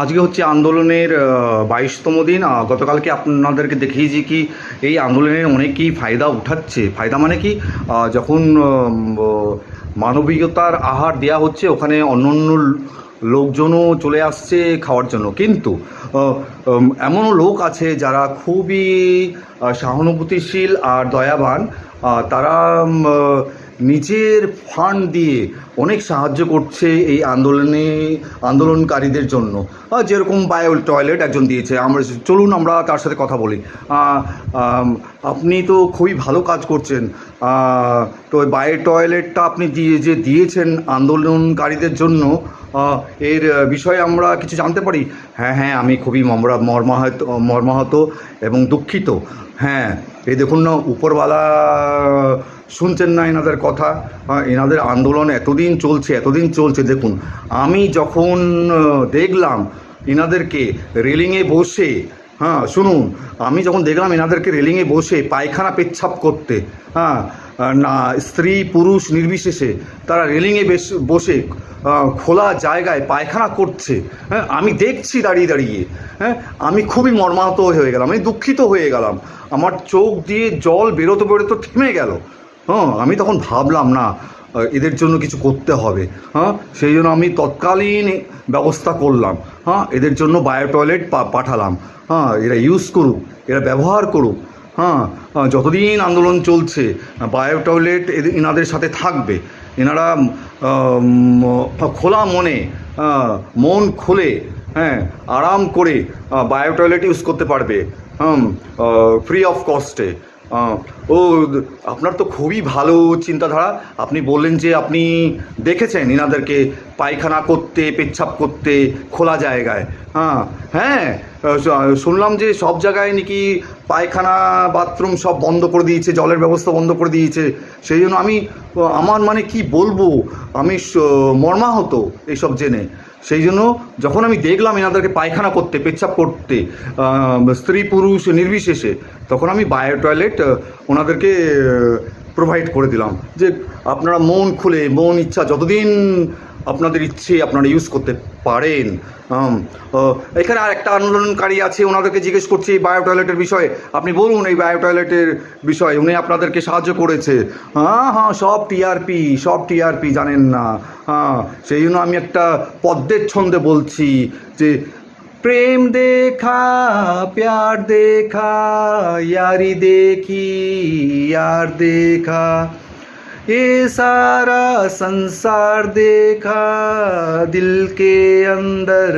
আজকে হচ্ছে আন্দোলনের 22তম দিন। গতকালকে আপনাদেরকে দেখিয়েছি কি এই আন্দোলনের অনেকেই ফায়দা উঠাচ্ছে। ফায়দা মানে কি, যখন মানবিকতার আহার দেওয়া হচ্ছে ওখানে অন্য অন্য লোকজনও চলে আসছে খাওয়ার জন্য। কিন্তু এমনও লোক আছে যারা খুবই সহানুভূতিশীল আর দয়াবান। তারা নিজের ফান্ড দিয়ে অনেক সাহায্য করছে এই আন্দোলনকারীদের জন্য। যেরকম বায়ো টয়লেট একজন দিয়েছে, চলুন আমরা তার সাথে কথা বলি। আপনি তো খুবই ভালো কাজ করছেন। তো বায়ো টয়লেটটা আপনি দিয়েছেন আন্দোলনকারীদের জন্য, এর বিষয়ে আমরা কিছু জানতে পারি? হ্যাঁ, আমি খুবই মর্মাহত এবং দুঃখিত। হ্যাঁ, এই দেখুন না, উপরওয়ালা শুনছেন না এনাদের কথা। এনাদের আন্দোলন এতদিন চলছে। দেখুন, আমি যখন দেখলাম এনাদেরকে রেলিংয়ে বসে, শুনুন, আমি যখন দেখলাম এনাদেরকে রেলিংয়ে বসে পায়খানা পেচ্ছাপ করতে, না স্ত্রী পুরুষ নির্বিশেষে তারা রেলিংয়ে বসে খোলা জায়গায় পায়খানা করছে, আমি দেখছি দাঁড়িয়ে। আমি খুবই মর্মাহত হয়ে গেলাম, আমি দুঃখিত হয়ে গেলাম। আমার চোখ দিয়ে জল বেরোতে থেমে গেল। আমি তখন ভাবলাম, না, এদের জন্য কিছু করতে হবে। সেই জন্য আমি তৎকালীন ব্যবস্থা করলাম। এদের জন্য বায়ো টয়লেট পাঠালাম। এরা ইউজ করুক, এরা ব্যবহার করুক। যতদিন আন্দোলন চলছে বায়ো টয়লেট এনাদের সাথে থাকবে। এনারা খোলা মনে, মন খুলে, আরাম করে বায়ো টয়লেট ইউজ করতে পারবে, ফ্রি অফ কস্টে। আপনার তো খুবই ভালো চিন্তাধারা। আপনি বললেন যে আপনি দেখেছেন এনাদেরকে পায়খানা করতে, পেচ্ছাপ করতে খোলা জায়গায়। হ্যাঁ, শুনলাম যে সব জায়গায় নাকি পায়খানা বাথরুম সব বন্ধ করে দিয়েছে, জলের ব্যবস্থা বন্ধ করে দিয়েছে। সেই জন্য আমার মানে কি বলবো, আমি মর্মাহত এইসব জেনে। সেই জন্য যখন আমি দেখলাম এনাদেরকে পায়খানা করতে, পেচ্ছাপ করতে, স্ত্রী পুরুষ নির্বিশেষে, তখন আমি বায়ো টয়লেট ওনাদেরকে প্রোভাইড করে দিলাম। যে আপনারা মন খুলে, মন ইচ্ছা যতদিন আপনাদের ইচ্ছে আপনারা ইউজ করতে পারেন। এখানে আর একটা আন্দোলনকারী আছে, ওনাদেরকে জিজ্ঞেস করছি এই বায়ো টয়লেটের বিষয়ে। আপনি বলুন এই বায়ো টয়লেটের বিষয়ে, উনি আপনাদেরকে সাহায্য করেছে। সব টিআরপি জানেন না। সেই জন্য আমি একটা পদ্মের ছন্দে বলছি যে প্রেম দেখা, প্যার দেখা, यारी देखी यार देखा, ये सारा संसार देखा, दिल के अंदर